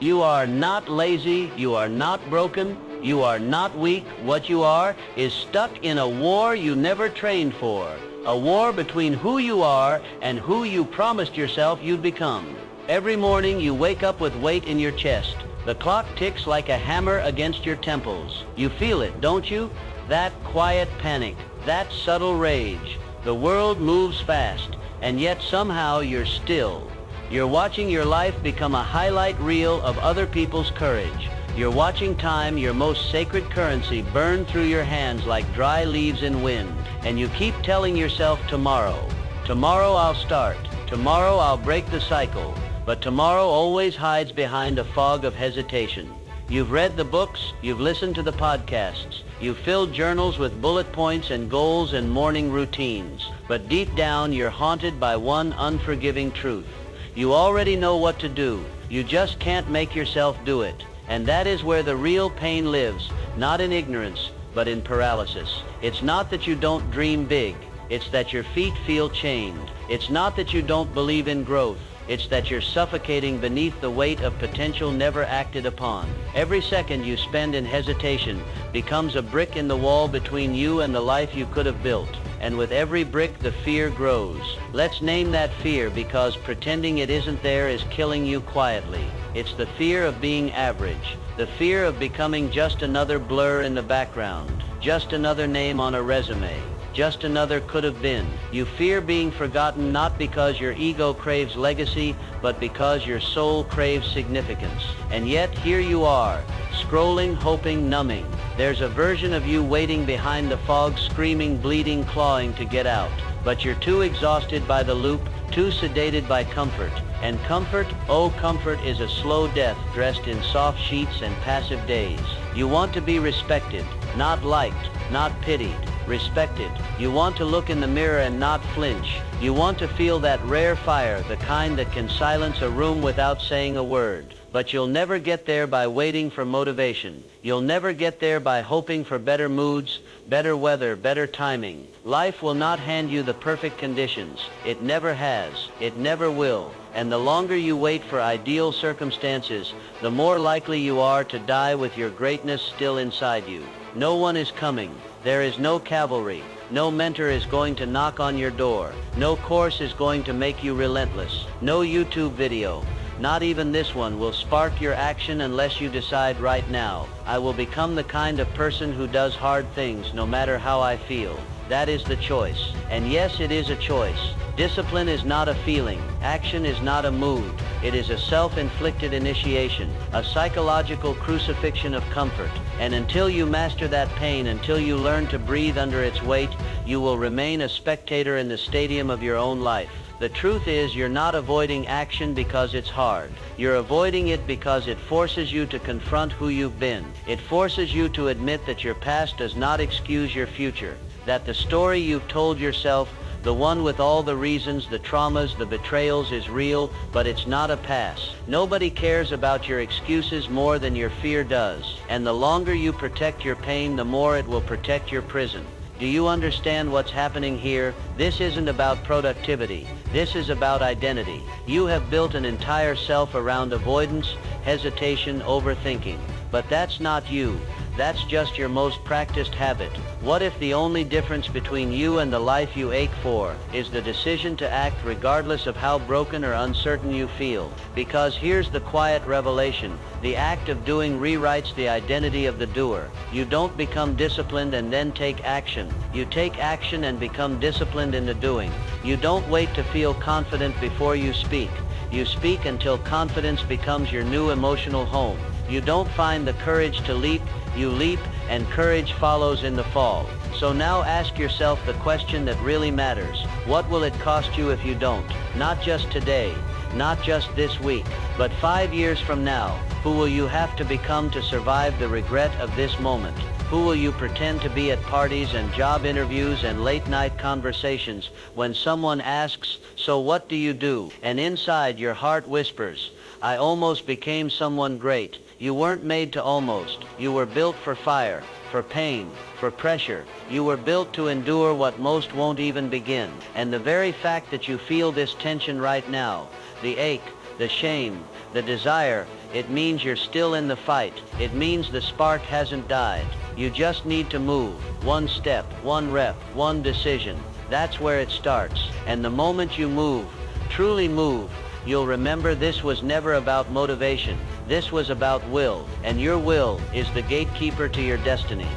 You are not lazy. You are not broken. You are not weak. What you are is stuck in a war you never trained for. A war between who you are and who you promised yourself you'd become. Every morning you wake up with weight in your chest. The clock ticks like a hammer against your temples. You feel it, don't you? That quiet panic, that subtle rage. The world moves fast, and yet somehow you're still. You're watching your life become a highlight reel of other people's courage. You're watching time, your most sacred currency, burn through your hands like dry leaves in wind. And you keep telling yourself, tomorrow. Tomorrow I'll start. Tomorrow I'll break the cycle. But tomorrow always hides behind a fog of hesitation. You've read the books, you've listened to the podcasts, you've filled journals with bullet points and goals and morning routines. But deep down, you're haunted by one unforgiving truth. You already know what to do. You just can't make yourself do it. And that is where the real pain lives, not in ignorance, but in paralysis. It's not that you don't dream big. It's that your feet feel chained. It's not that you don't believe in growth. It's that you're suffocating beneath the weight of potential never acted upon. Every second you spend in hesitation becomes a brick in the wall between you and the life you could have built. And with every brick, the fear grows. Let's name that fear, because pretending it isn't there is killing you quietly. It's the fear of being average. The fear of becoming just another blur in the background. Just another name on a resume. Just another could have been. You fear being forgotten, not because your ego craves legacy, but because your soul craves significance. And yet here you are, scrolling, hoping, numbing. There's a version of you waiting behind the fog, screaming, bleeding, clawing to get out. But you're too exhausted by the loop, too sedated by comfort. And comfort, oh comfort, is a slow death dressed in soft sheets and passive days. You want to be respected, not liked, not pitied. Respected. You want to look in the mirror and not flinch. You want to feel that rare fire, the kind that can silence a room without saying a word. But you'll never get there by waiting for motivation. You'll never get there by hoping for better moods, better weather, better timing. Life will not hand you the perfect conditions. It never has. It never will. And the longer you wait for ideal circumstances, the more likely you are to die with your greatness still inside you. No one is coming. There is no cavalry. No mentor is going to knock on your door. No course is going to make you relentless. No YouTube video, not even this one, will spark your action unless you decide right now, I will become the kind of person who does hard things no matter how I feel. That is the choice. And yes, it is a choice. Discipline is not a feeling. Action is not a mood. It is a self-inflicted initiation, a psychological crucifixion of comfort. And until you master that pain, until you learn to breathe under its weight, you will remain a spectator in the stadium of your own life. The truth is, you're not avoiding action because it's hard. You're avoiding it because it forces you to confront who you've been. It forces you to admit that your past does not excuse your future. That the story you've told yourself, the one with all the reasons, the traumas, the betrayals, is real, but it's not a pass. Nobody cares about your excuses more than your fear does. And the longer you protect your pain, the more it will protect your prison. Do you understand what's happening here? This isn't about productivity. This is about identity. You have built an entire self around avoidance, hesitation, overthinking. But that's not you. That's just your most practiced habit. What if the only difference between you and the life you ache for is the decision to act regardless of how broken or uncertain you feel? Because here's the quiet revelation. The act of doing rewrites the identity of the doer. You don't become disciplined and then take action. You take action and become disciplined in the doing. You don't wait to feel confident before you speak. You speak until confidence becomes your new emotional home. You don't find the courage to leap, you leap, and courage follows in the fall. So now ask yourself the question that really matters. What will it cost you if you don't? Not just today, not just this week, but 5 years from now. Who will you have to become to survive the regret of this moment? Who will you pretend to be at parties and job interviews and late-night conversations when someone asks, so what do you do? And inside your heart whispers, I almost became someone great. You weren't made to almost. You were built for fire. for pain, for pressure. You were built to endure what most won't even begin. And the very fact that you feel this tension right now, the ache, the shame, the desire, it means you're still in the fight. It means the spark hasn't died. You just need to move. One step, one rep, one decision. That's where it starts. And the moment you move, truly move, you'll remember this was never about motivation. This was about will. And your will is the gatekeeper to your destiny.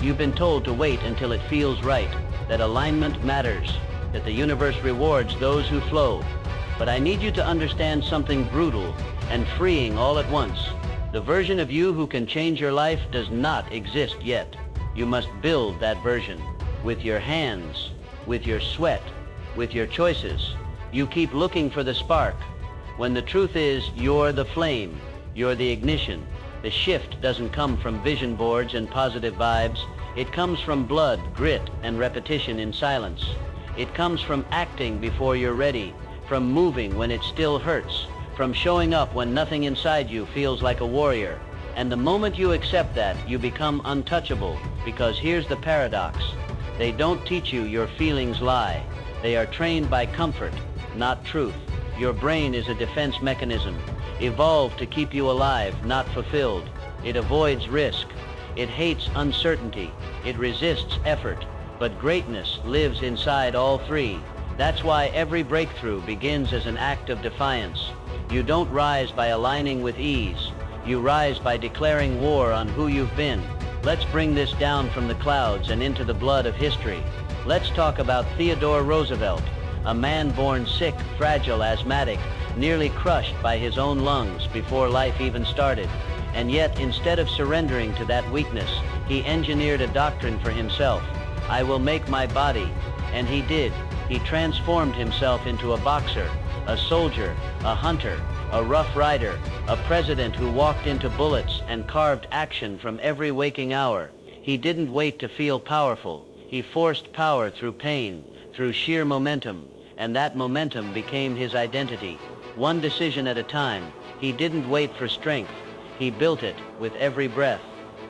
You've been told to wait until it feels right, that alignment matters, that the universe rewards those who flow. But I need you to understand something brutal and freeing all at once. The version of you who can change your life does not exist yet. You must build that version with your hands, with your sweat, with your choices. You keep looking for the spark, when the truth is you're the flame, you're the ignition. The shift doesn't come from vision boards and positive vibes. It comes from blood, grit, and repetition in silence. It comes from acting before you're ready, from moving when it still hurts, from showing up when nothing inside you feels like a warrior. And the moment you accept that, you become untouchable, because here's the paradox. They don't teach you your feelings lie. They are trained by comfort, not truth. Your brain is a defense mechanism, evolved to keep you alive, not fulfilled. It avoids risk. It hates uncertainty. It resists effort. But greatness lives inside all three. That's why every breakthrough begins as an act of defiance. You don't rise by aligning with ease. You rise by declaring war on who you've been. Let's bring this down from the clouds and into the blood of history. Let's talk about Theodore Roosevelt, a man born sick, fragile, asthmatic, nearly crushed by his own lungs before life even started. And yet, instead of surrendering to that weakness, he engineered a doctrine for himself. I will make my body. And he did. He transformed himself into a boxer, a soldier, a hunter, a rough rider, a president who walked into bullets and carved action from every waking hour. He didn't wait to feel powerful. He forced power through pain, through sheer momentum, and that momentum became his identity. One decision at a time. He didn't wait for strength. He built it with every breath.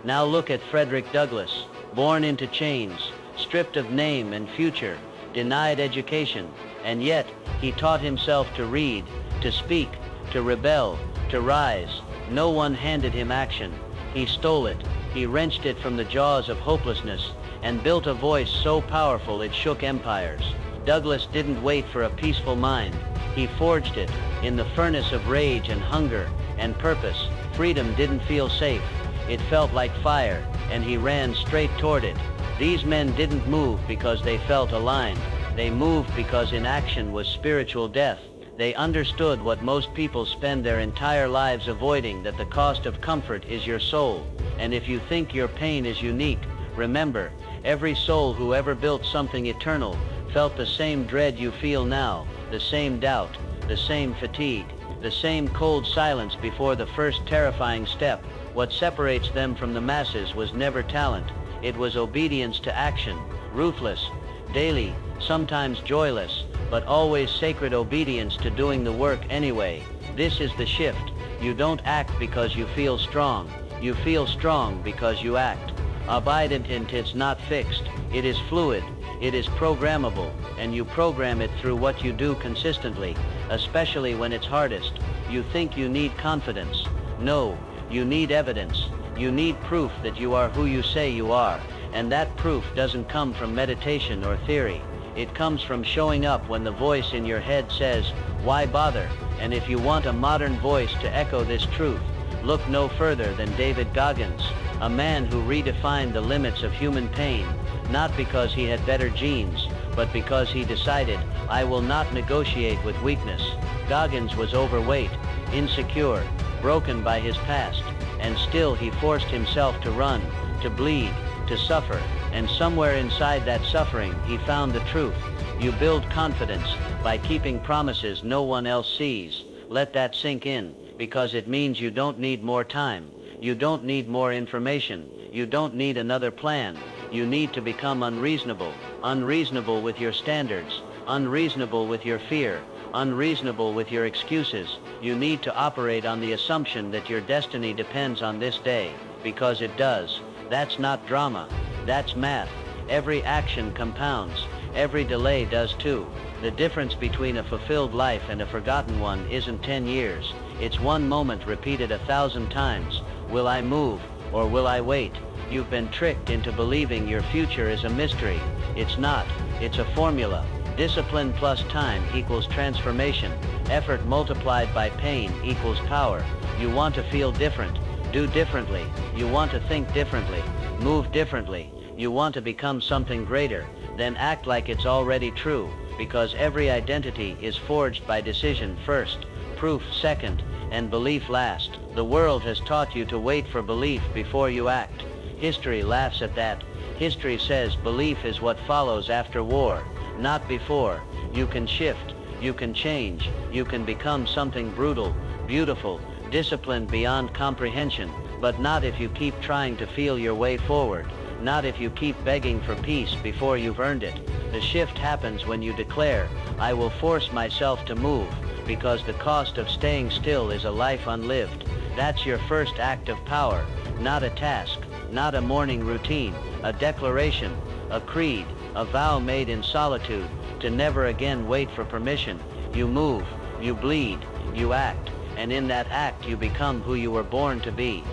Now look at Frederick Douglass, born into chains, stripped of name and future, denied education, and yet he taught himself to read, to speak, to rebel, to rise. No one handed him action. He stole it. He wrenched it from the jaws of hopelessness and built a voice so powerful it shook empires. Douglass didn't wait for a peaceful mind. He forged it in the furnace of rage and hunger and purpose. Freedom didn't feel safe. It felt like fire, and he ran straight toward it. These men didn't move because they felt aligned. They moved because inaction was spiritual death. They understood what most people spend their entire lives avoiding, that the cost of comfort is your soul. And if you think your pain is unique, remember, every soul who ever built something eternal felt the same dread you feel now, the same doubt, the same fatigue, the same cold silence before the first terrifying step. What separates them from the masses was never talent. It was obedience to action, ruthless, daily, sometimes joyless, but always sacred obedience to doing the work anyway. This is the shift. You don't act because you feel strong. You feel strong because you act. Abident, it's not fixed. It is fluid. It is programmable, and you program it through what you do consistently, especially when it's hardest. You think you need confidence. No, you need evidence. You need proof that you are who you say you are, and that proof doesn't come from meditation or theory. It comes from showing up when the voice in your head says, why bother? And if you want a modern voice to echo this truth, look no further than David Goggins, a man who redefined the limits of human pain, not because he had better genes, but because he decided, I will not negotiate with weakness. Goggins was overweight, insecure, broken by his past, and still he forced himself to run, to bleed, to suffer, and somewhere inside that suffering he found the truth. You build confidence by keeping promises no one else sees. Let that sink in, because it means you don't need more time. You don't need more information. You don't need another plan. You need to become unreasonable. Unreasonable with your standards. Unreasonable with your fear. Unreasonable with your excuses. You need to operate on the assumption that your destiny depends on this day, because it does. That's not drama. That's math. Every action compounds. Every delay does too. The difference between a fulfilled life and a forgotten one isn't 10 years. It's one moment repeated 1,000 times. Will I move or will I wait? You've been tricked into believing your future is a mystery. It's not. It's a formula. Discipline plus time equals transformation. Effort multiplied by pain equals power. You want to feel different. Do differently. You want to think differently. Move differently. You want to become something greater. Then act like it's already true, because every identity is forged by decision first, proof second, and belief last. The world has taught you to wait for belief before you act. History laughs at that. History says belief is what follows after war, not before. You can shift, you can change, you can become something brutal, beautiful, disciplined beyond comprehension, but not if you keep trying to feel your way forward. Not if you keep begging for peace before you've earned it. The shift happens when you declare, I will force myself to move, because the cost of staying still is a life unlived. That's your first act of power, not a task, not a morning routine, a declaration, a creed, a vow made in solitude, to never again wait for permission. You move, you bleed, you act, and in that act you become who you were born to be.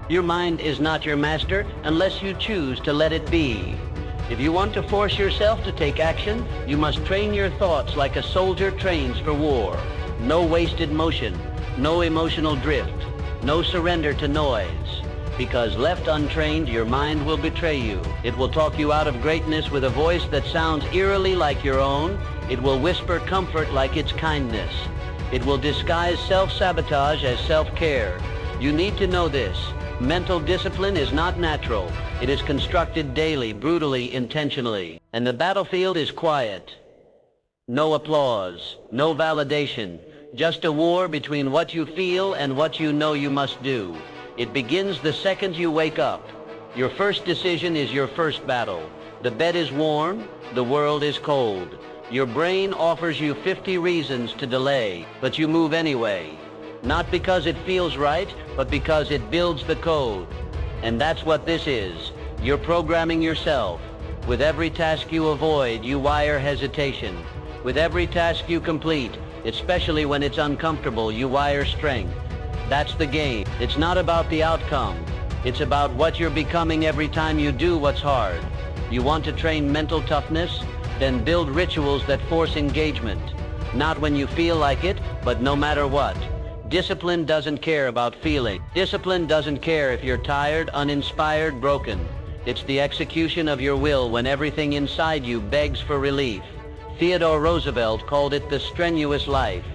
Your mind is not your master unless you choose to let it be. If you want to force yourself to take action, you must train your thoughts like a soldier trains for war. No wasted motion, no emotional drift, no surrender to noise. Because left untrained, your mind will betray you. It will talk you out of greatness with a voice that sounds eerily like your own. It will whisper comfort like it's kindness. It will disguise self-sabotage as self-care. You need to know this. Mental discipline is not natural. It is constructed daily, brutally, intentionally. And the battlefield is quiet. No applause, no validation, just a war between what you feel and what you know you must do. It begins the second you wake up. Your first decision is your first battle. The bed is warm, the world is cold. Your brain offers you 50 reasons to delay, but you move anyway. Not because it feels right, but because it builds the code. And that's what this is. You're programming yourself. With every task you avoid, you wire hesitation. With every task you complete, especially when it's uncomfortable, you wire strength. That's the game. It's not about the outcome. It's about what you're becoming every time you do what's hard. You want to train mental toughness? Then build rituals that force engagement. Not when you feel like it, but no matter what. Discipline doesn't care about feeling. Discipline doesn't care if you're tired, uninspired, broken. It's the execution of your will when everything inside you begs for relief. Theodore Roosevelt called it the strenuous life.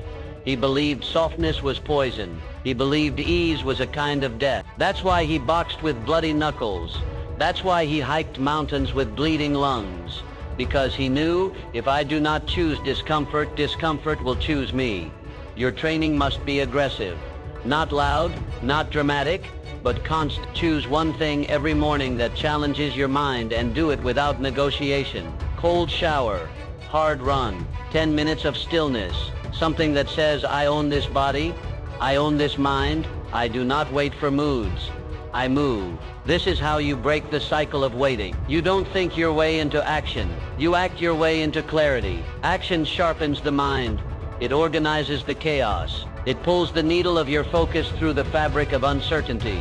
He believed softness was poison. He believed ease was a kind of death. That's why he boxed with bloody knuckles. That's why he hiked mountains with bleeding lungs. Because he knew, if I do not choose discomfort, discomfort will choose me. Your training must be aggressive. Not loud, not dramatic, but constant. Choose one thing every morning that challenges your mind and do it without negotiation. Cold shower, hard run, 10 minutes of stillness. Something that says, I own this body, I own this mind, I do not wait for moods. I move. This is how you break the cycle of waiting. You don't think your way into action. You act your way into clarity. Action sharpens the mind. It organizes the chaos. It pulls the needle of your focus through the fabric of uncertainty.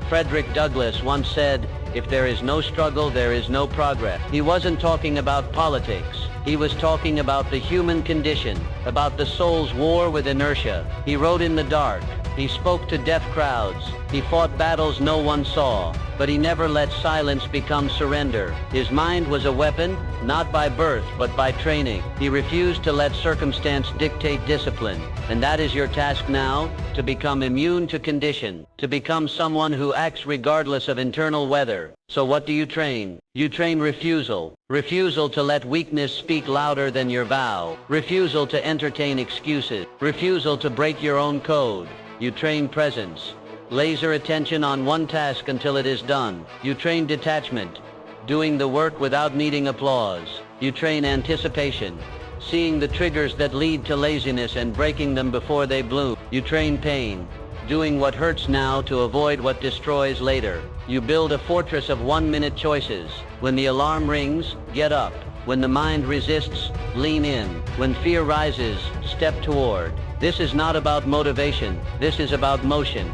Frederick Douglass once said, if there is no struggle, there is no progress. He wasn't talking about politics. He was talking about the human condition, about the soul's war with inertia. He wrote in the dark. He spoke to deaf crowds. He fought battles no one saw, but he never let silence become surrender. His mind was a weapon, not by birth, but by training. He refused to let circumstance dictate discipline. And that is your task now, to become immune to condition, to become someone who acts regardless of internal weather. So what do you train? You train refusal. Refusal to let weakness speak louder than your vow. Refusal to entertain excuses. Refusal to break your own code. You train presence. Laser attention on one task until it is done. You train detachment. Doing the work without needing applause. You train anticipation. Seeing the triggers that lead to laziness and breaking them before they bloom. You train pain. doing what hurts now to avoid what destroys later. You build a fortress of 1-minute choices. When the alarm rings, get up. When the mind resists, lean in. When fear rises, step toward. This is not about motivation. This is about motion.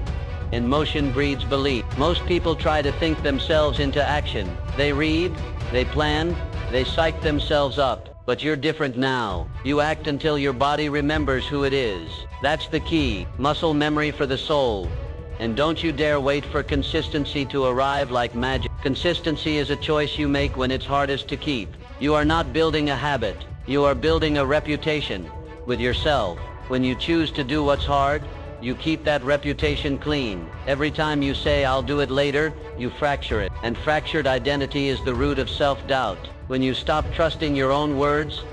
And motion breeds belief. Most people try to think themselves into action. They read, they plan, they psych themselves up. But you're different now. You act until your body remembers who it is. That's the key. Muscle memory for the soul. And don't you dare wait for consistency to arrive like magic. Consistency is a choice you make when it's hardest to keep. You are not building a habit. You are building a reputation with yourself. When you choose to do what's hard, you keep that reputation clean. Every time you say, I'll do it later, you fracture it. And fractured identity is the root of self-doubt. When you stop trusting your own words,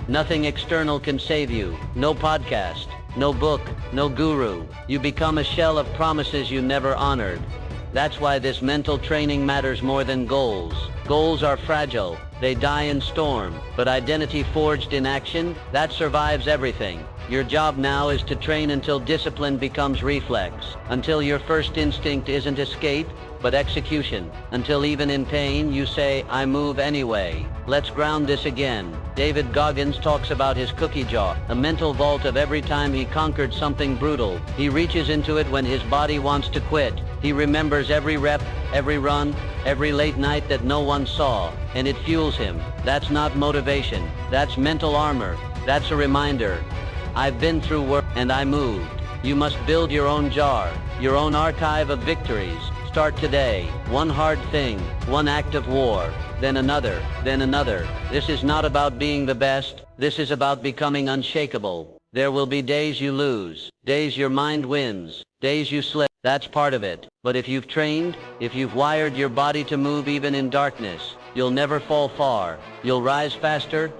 nothing external can save you. No podcast, no book, no guru. You become a shell of promises you never honored. That's why this mental training matters more than goals. Goals are fragile. They die in storm. But identity forged in action, that survives everything. Your job now is to train until discipline becomes reflex. Until your first instinct isn't escape, but execution. Until even in pain, you say, I move anyway. Let's ground this again. David Goggins talks about his cookie jar, a mental vault of every time he conquered something brutal. He reaches into it when his body wants to quit. He remembers every rep, every run, every late night that no one saw, and it fuels him. That's not motivation. That's mental armor. That's a reminder. I've been through work and I moved. You must build your own jar, your own archive of victories. Start today. One hard thing, one act of war, then another, then another. This is not about being the best. This is about becoming unshakable. There will be days you lose, days your mind wins, days you slip. That's part of it. But if you've trained, if you've wired your body to move even in darkness, you'll never fall far. You'll rise faster,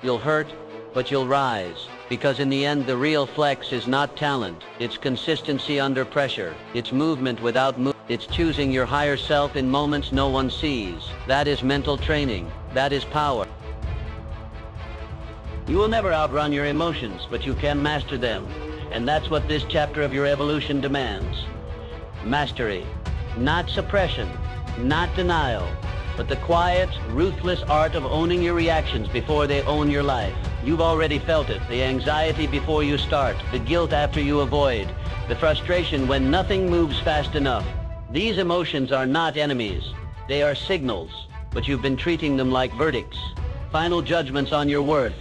you'll hurt, but you'll rise. Because in the end, the real flex is not talent. It's consistency under pressure. It's movement without movement. It's choosing your higher self in moments no one sees. That is mental training. That is power. You will never outrun your emotions, but you can master them. And that's what this chapter of your evolution demands. Mastery. Not suppression. Not denial. But the quiet, ruthless art of owning your reactions before they own your life. You've already felt it. The anxiety before you start. The guilt after you avoid. The frustration when nothing moves fast enough. These emotions are not enemies. They are signals. But you've been treating them like verdicts. Final judgments on your worth.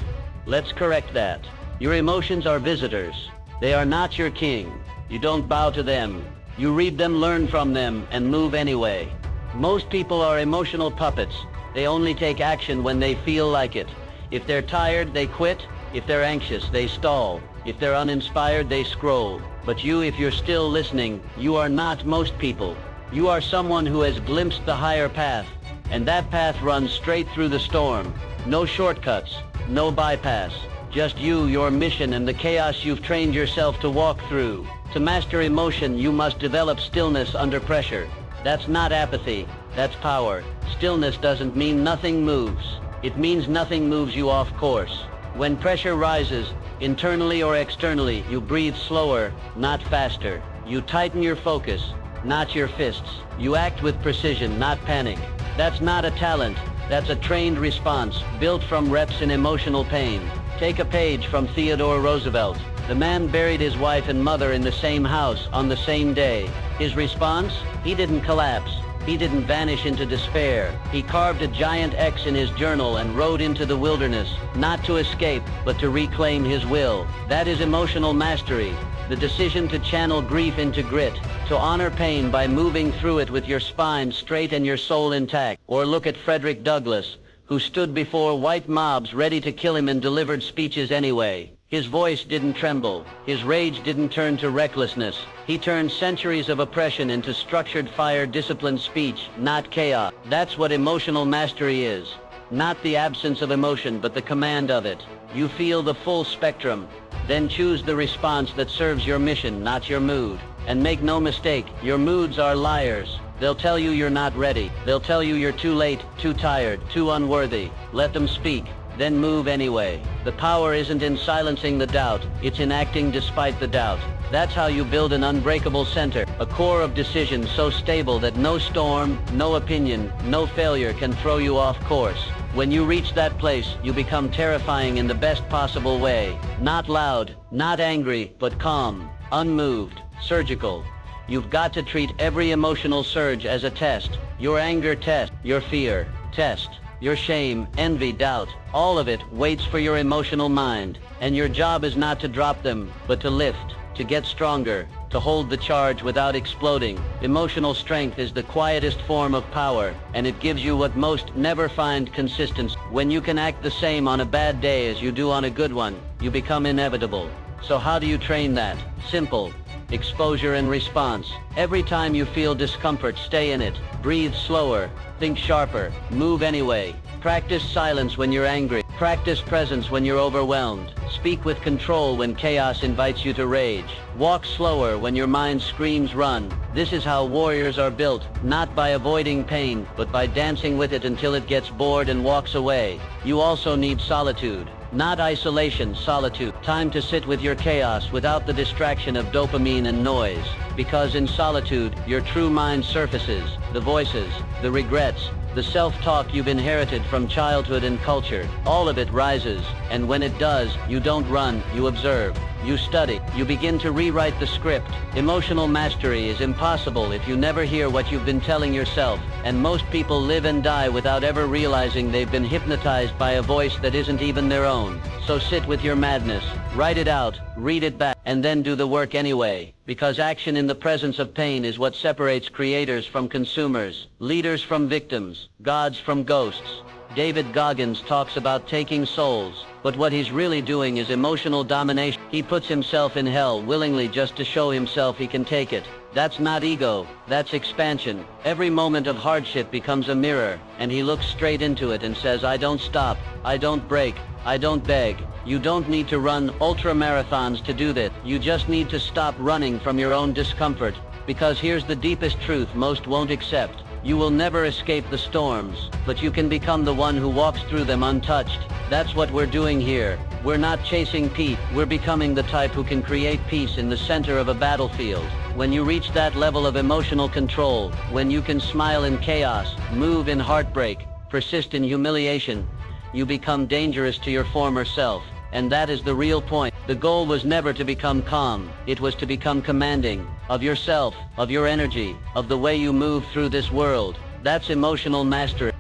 Let's correct that. Your emotions are visitors. They are not your king. You don't bow to them. You read them, learn from them, and move anyway. Most people are emotional puppets. They only take action when they feel like it. If they're tired, they quit. If they're anxious, they stall. If they're uninspired, they scroll. But you, if you're still listening, you are not most people. You are someone who has glimpsed the higher path. And that path runs straight through the storm. No shortcuts, no bypass. Just you, your mission, and the chaos you've trained yourself to walk through. To master emotion, you must develop stillness under pressure. That's not apathy, that's power. Stillness doesn't mean nothing moves. It means nothing moves you off course. When pressure rises, internally or externally, you breathe slower, not faster. You tighten your focus, not your fists. You act with precision, not panic. That's not a talent, that's a trained response, built from reps in emotional pain. Take a page from Theodore Roosevelt. The man buried his wife and mother in the same house on the same day. His response? He didn't collapse. He didn't vanish into despair. He carved a giant X in his journal and rode into the wilderness, not to escape, but to reclaim his will. That is emotional mastery. The decision to channel grief into grit, to honor pain by moving through it with your spine straight and your soul intact. Or look at Frederick Douglass, who stood before white mobs ready to kill him and delivered speeches anyway. His voice didn't tremble. His rage didn't turn to recklessness. He turned centuries of oppression into structured fire, disciplined speech, not chaos. That's what emotional mastery is. Not the absence of emotion, but the command of it. You feel the full spectrum. Then choose the response that serves your mission, not your mood. And make no mistake, your moods are liars. They'll tell you you're not ready. They'll tell you you're too late, too tired, too unworthy. Let them speak. then move anyway. The power isn't in silencing the doubt, it's in acting despite the doubt. That's how you build an unbreakable center, a core of decision so stable that no storm, no opinion, no failure can throw you off course. When you reach that place, you become terrifying in the best possible way. Not loud, not angry, but calm, unmoved, surgical. You've got to treat every emotional surge as a test. Your anger test, your fear test, your shame, envy, doubt, all of it waits for your emotional mind. And your job is not to drop them, but to lift, to get stronger, to hold the charge without exploding. Emotional strength is the quietest form of power, and it gives you what most never find: consistency. When you can act the same on a bad day as you do on a good one, you become inevitable. So how do you train that? Simple. Exposure and response. Every time you feel discomfort, stay in it. Breathe slower. Think sharper. Move anyway. Practice silence when you're angry. Practice presence when you're overwhelmed. Speak with control when chaos invites you to rage. Walk slower when your mind screams run. This is how warriors are built, not by avoiding pain, but by dancing with it until it gets bored and walks away. You also need solitude. Not isolation, solitude. Time to sit with your chaos without the distraction of dopamine and noise. Because in solitude, your true mind surfaces. The voices, the regrets, the self-talk you've inherited from childhood and culture. All of it rises, and when it does, you don't run, you observe. You study. You begin to rewrite the script. Emotional mastery is impossible if you never hear what you've been telling yourself, and most people live and die without ever realizing they've been hypnotized by a voice that isn't even their own. So sit with your madness, write it out, read it back, and then do the work anyway. Because action in the presence of pain is what separates creators from consumers, leaders from victims, gods from ghosts. David Goggins talks about taking souls, but what he's really doing is emotional domination. He puts himself in hell willingly just to show himself he can take it. That's not ego, that's expansion. Every moment of hardship becomes a mirror, and he looks straight into it and says, I don't stop, I don't break, I don't beg. You don't need to run ultra marathons to do that. You just need to stop running from your own discomfort. Because here's the deepest truth most won't accept. You will never escape the storms, but you can become the one who walks through them untouched. That's what we're doing here. We're not chasing peace. We're becoming the type who can create peace in the center of a battlefield. When you reach that level of emotional control, when you can smile in chaos, move in heartbreak, persist in humiliation, you become dangerous to your former self. And that is the real point. The goal was never to become calm. It was to become commanding of yourself, of your energy, of the way you move through this world. That's emotional mastery.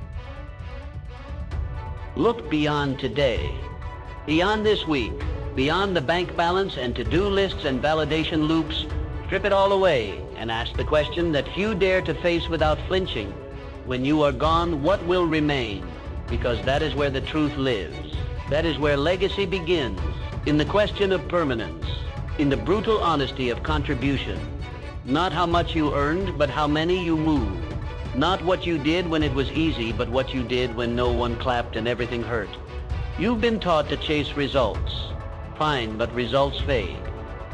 Look beyond today, beyond this week, beyond the bank balance and to-do lists and validation loops. Strip it all away and ask the question that few dare to face without flinching. When you are gone, what will remain? Because that is where the truth lives. That is where legacy begins, in the question of permanence, in the brutal honesty of contribution. Not how much you earned, but how many you moved. Not what you did when it was easy, but what you did when no one clapped and everything hurt. You've been taught to chase results. Fine, but results fade.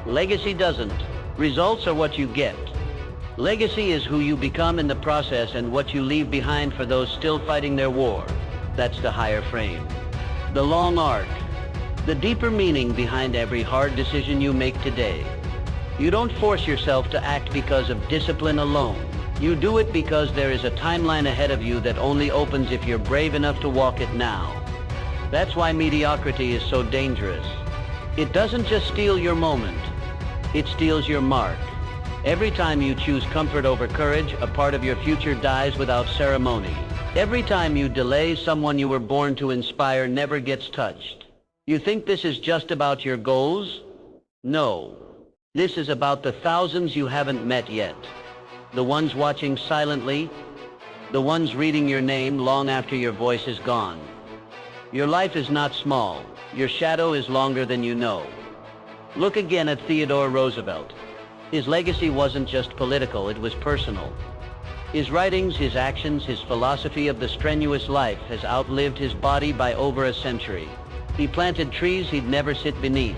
Legacy doesn't. Results are what you get. Legacy is who you become in the process and what you leave behind for those still fighting their war. That's the higher frame. The long arc, the deeper meaning behind every hard decision you make today. You don't force yourself to act because of discipline alone. You do it because there is a timeline ahead of you that only opens if you're brave enough to walk it now. That's why mediocrity is so dangerous. It doesn't just steal your moment, it steals your mark. Every time you choose comfort over courage, a part of your future dies without ceremony. Every time you delay, someone you were born to inspire never gets touched. You think this is just about your goals? No. This is about the thousands you haven't met yet. The ones watching silently, the ones reading your name long after your voice is gone. Your life is not small. Your shadow is longer than you know. Look again at Theodore Roosevelt. His legacy wasn't just political, it was personal. His writings, his actions, his philosophy of the strenuous life has outlived his body by over a century. He planted trees he'd never sit beneath.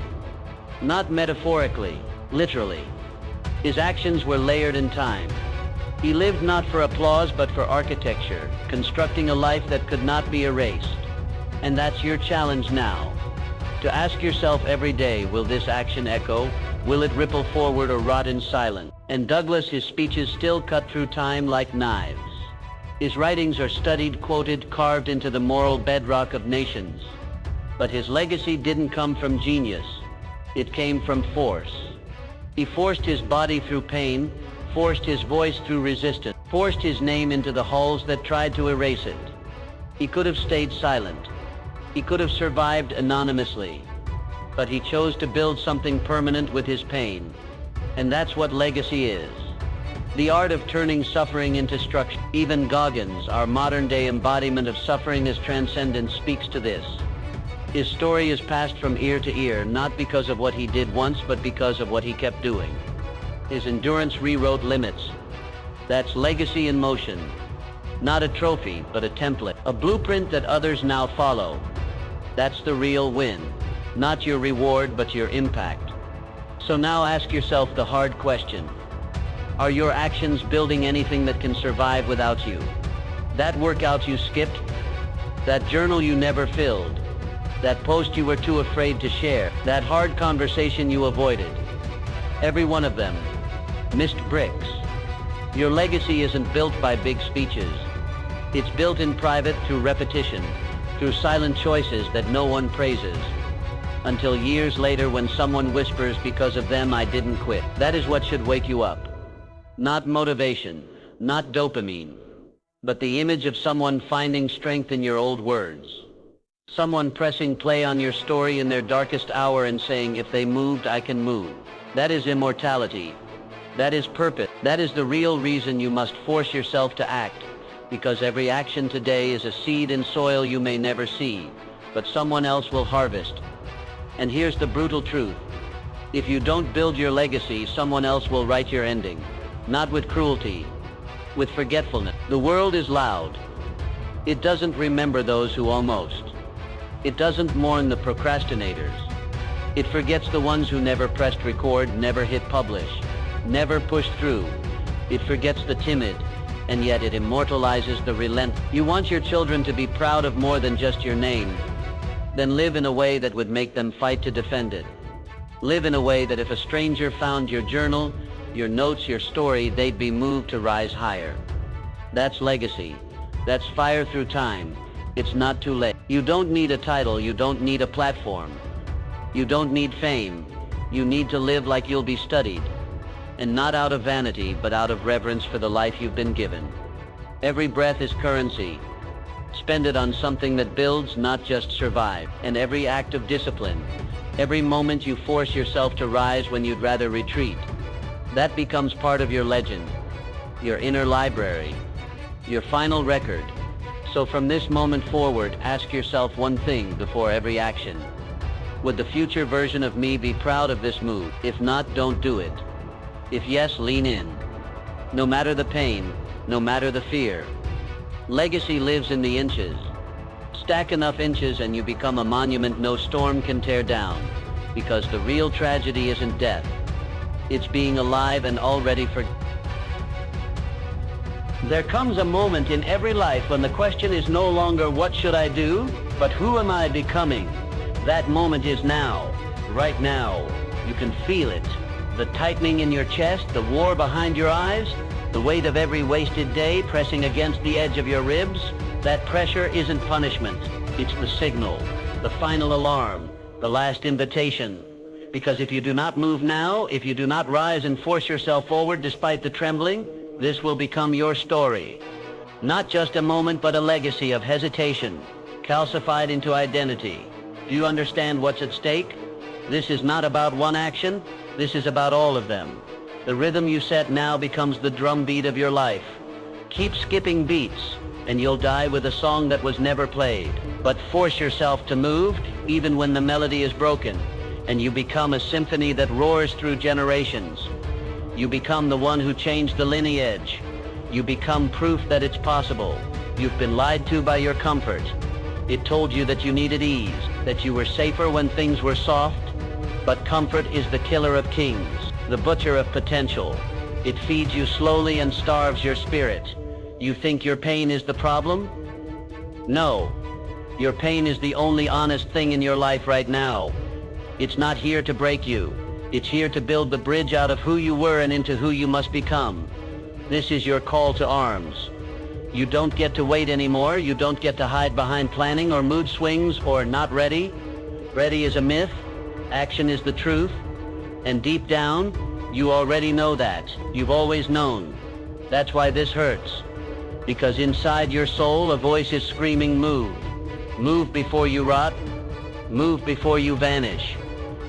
Not metaphorically, literally. His actions were layered in time. He lived not for applause but for architecture, constructing a life that could not be erased. And that's your challenge now. To ask yourself every day, will this action echo? Will it ripple forward or rot in silence? And Douglas, his speeches still cut through time like knives. His writings are studied, quoted, carved into the moral bedrock of nations. But his legacy didn't come from genius. It came from force. He forced his body through pain, forced his voice through resistance, forced his name into the halls that tried to erase it. He could have stayed silent. He could have survived anonymously. But he chose to build something permanent with his pain. And that's what legacy is. The art of turning suffering into structure. Even Goggins, our modern-day embodiment of suffering as transcendence, speaks to this. His story is passed from ear to ear, not because of what he did once, but because of what he kept doing. His endurance rewrote limits. That's legacy in motion. Not a trophy, but a template. A blueprint that others now follow. That's the real win. Not your reward, but your impact. So now ask yourself the hard question. Are your actions building anything that can survive without you? That workout you skipped? That journal you never filled? That post you were too afraid to share? That hard conversation you avoided? Every one of them. Missed bricks. Your legacy isn't built by big speeches. It's built in private through repetition, through silent choices that no one praises. Until years later when someone whispers, because of them I didn't quit. That is what should wake you up. Not motivation, not dopamine, but the image of someone finding strength in your old words. Someone pressing play on your story in their darkest hour and saying, if they moved, I can move. That is immortality. That is purpose. That is the real reason you must force yourself to act, because every action today is a seed in soil you may never see, but someone else will harvest. And here's the brutal truth. If you don't build your legacy, someone else will write your ending. Not with cruelty, with forgetfulness. The world is loud. It doesn't remember those who almost. It doesn't mourn the procrastinators. It forgets the ones who never pressed record, never hit publish, never pushed through. It forgets the timid, and yet it immortalizes the relentless. You want your children to be proud of more than just your name. Then live in a way that would make them fight to defend it. Live in a way that if a stranger found your journal, your notes, your story, they'd be moved to rise higher. That's legacy. That's fire through time. It's not too late. You don't need a title. You don't need a platform. You don't need fame. You need to live like you'll be studied. And not out of vanity, but out of reverence for the life you've been given. Every breath is currency. Spend it on something that builds, not just survive. And every act of discipline, every moment you force yourself to rise when you'd rather retreat, that becomes part of your legend, your inner library, your final record. So from this moment forward, ask yourself one thing before every action. Would the future version of me be proud of this move? If not, don't do it. If yes, lean in. No matter the pain, no matter the fear. Legacy lives in the inches. Stack enough inches and you become a monument no storm can tear down. Because the real tragedy isn't death. It's being alive and already forgotten. There comes a moment in every life when the question is no longer what should I do, but who am I becoming? That moment is now, right now. You can feel it. The tightening in your chest, the war behind your eyes, the weight of every wasted day pressing against the edge of your ribs. That pressure isn't punishment. It's the signal, the final alarm, the last invitation. Because if you do not move now, if you do not rise and force yourself forward despite the trembling, this will become your story. Not just a moment, but a legacy of hesitation, calcified into identity. Do you understand what's at stake? This is not about one action. This is about all of them. The rhythm you set now becomes the drumbeat of your life. Keep skipping beats, and you'll die with a song that was never played. But force yourself to move, even when the melody is broken, and you become a symphony that roars through generations. You become the one who changed the lineage. You become proof that it's possible. You've been lied to by your comfort. It told you that you needed ease, that you were safer when things were soft. But comfort is the killer of kings, the butcher of potential. It feeds you slowly and starves your spirit. You think your pain is the problem? No. Your pain is the only honest thing in your life right now. It's not here to break you. It's here to build the bridge out of who you were and into who you must become. This is your call to arms. You don't get to wait anymore. You don't get to hide behind planning or mood swings or not ready. Ready is a myth. Action is the truth. And deep down, you already know that. You've always known. That's why this hurts. Because inside your soul, a voice is screaming, move. Move before you rot. Move before you vanish.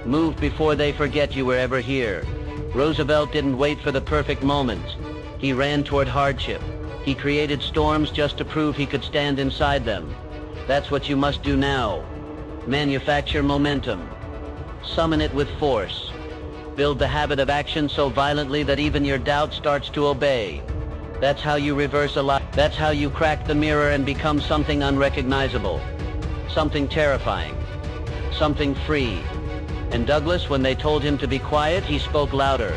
Move before they forget you were ever here. Roosevelt didn't wait for the perfect moment. He ran toward hardship. He created storms just to prove he could stand inside them. That's what you must do now. Manufacture momentum. Summon it with force. Build the habit of action so violently that even your doubt starts to obey. That's how you reverse a lie. That's how you crack the mirror and become something unrecognizable. Something terrifying. Something free. And Douglas, when they told him to be quiet, he spoke louder.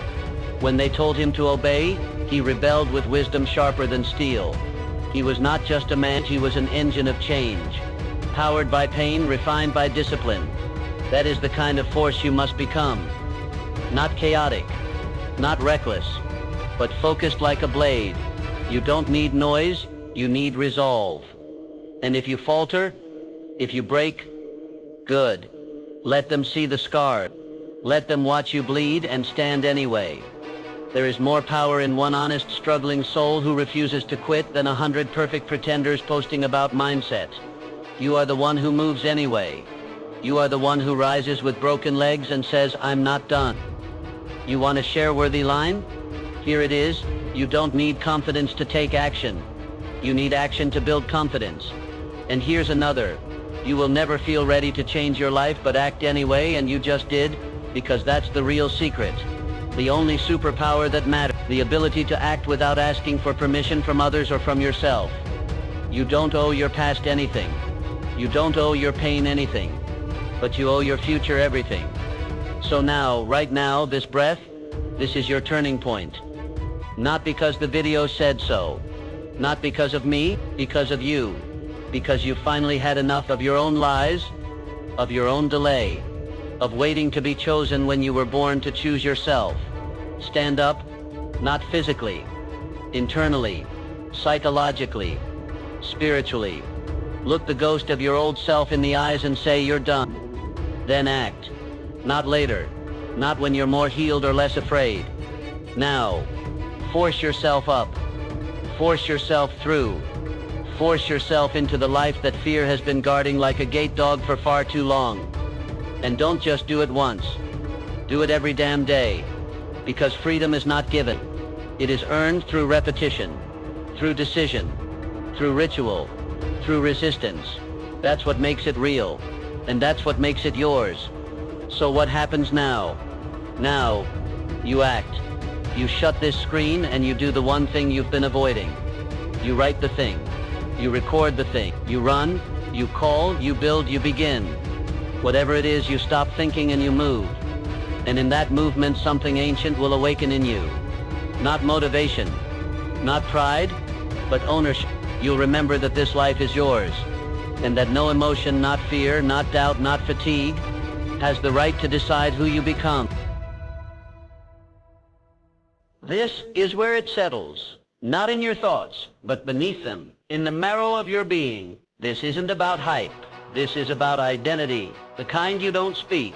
When they told him to obey, he rebelled with wisdom sharper than steel. He was not just a man, he was an engine of change. Powered by pain, refined by discipline. That is the kind of force you must become. Not chaotic, not reckless, but focused like a blade. You don't need noise, you need resolve. And if you falter, if you break, good. Let them see the scar. Let them watch you bleed and stand anyway. There is more power in one honest, struggling soul who refuses to quit than 100 perfect pretenders posting about mindset. You are the one who moves anyway. You are the one who rises with broken legs and says, I'm not done. You want a share-worthy line? Here it is. You don't need confidence to take action. You need action to build confidence. And here's another. You will never feel ready to change your life, but act anyway, and you just did, because that's the real secret. The only superpower that matters. The ability to act without asking for permission from others or from yourself. You don't owe your past anything. You don't owe your pain anything. But you owe your future everything. So now, right now, this breath, this is your turning point. Not because the video said so. Not because of me, because of you. Because you finally had enough of your own lies, of your own delay, of waiting to be chosen when you were born to choose yourself. Stand up, not physically, internally, psychologically, spiritually. Look the ghost of your old self in the eyes and say you're done. Then act. Not later. Not when you're more healed or less afraid. Now. Force yourself up. Force yourself through. Force yourself into the life that fear has been guarding like a gate dog for far too long. And don't just do it once. Do it every damn day. Because freedom is not given. It is earned through repetition, through decision, through ritual, through resistance. That's what makes it real. And that's what makes it yours. So what happens now? Now, you act. You shut this screen and you do the one thing you've been avoiding. You write the thing. You record the thing. You run, you call, you build, you begin. Whatever it is, you stop thinking and you move. And in that movement, something ancient will awaken in you. Not motivation, not pride, but ownership. You'll remember that this life is yours, and that no emotion, not fear, not doubt, not fatigue, has the right to decide who you become. This is where it settles. Not in your thoughts, but beneath them, in the marrow of your being. This isn't about hype. This is about identity, the kind you don't speak,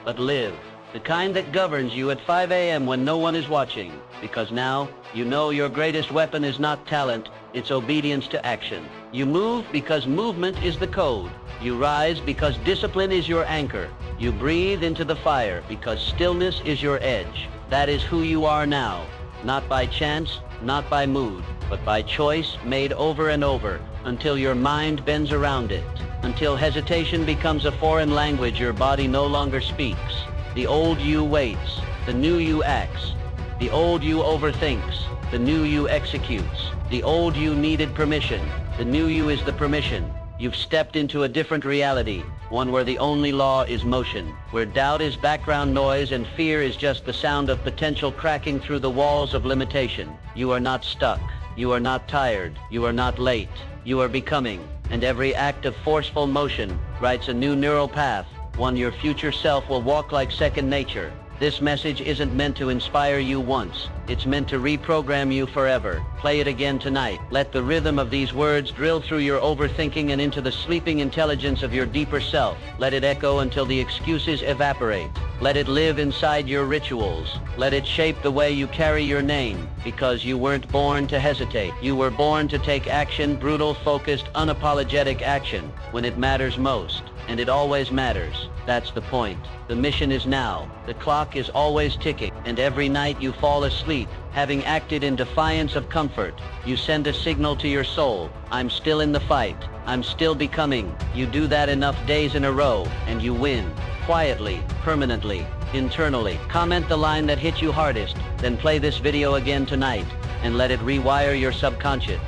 but live. The kind that governs you at 5 a.m. when no one is watching. Because now, you know your greatest weapon is not talent, it's obedience to action. You move because movement is the code. You rise because discipline is your anchor. You breathe into the fire because stillness is your edge. That is who you are now. Not by chance, not by mood, but by choice made over and over, until your mind bends around it. Until hesitation becomes a foreign language your body no longer speaks. The old you waits, the new you acts. The old you overthinks, the new you executes. The old you needed permission, the new you is the permission. You've stepped into a different reality, one where the only law is motion, where doubt is background noise and fear is just the sound of potential cracking through the walls of limitation. You are not stuck. You are not tired. You are not late. You are becoming. and every act of forceful motion writes a new neural path, one your future self will walk like second nature. This message isn't meant to inspire you once. It's meant to reprogram you forever. Play it again tonight. Let the rhythm of these words drill through your overthinking and into the sleeping intelligence of your deeper self. Let it echo until the excuses evaporate. Let it live inside your rituals. Let it shape the way you carry your name, because you weren't born to hesitate. You were born to take action, brutal, focused, unapologetic action, when it matters most. And it always matters. That's the point. The mission is now. The clock is always ticking, and every night you fall asleep, having acted in defiance of comfort. You send a signal to your soul. I'm still in the fight. I'm still becoming. You do that enough days in a row, and you win. Quietly, permanently, internally. Comment the line that hit you hardest, then play this video again tonight, and let it rewire your subconscious.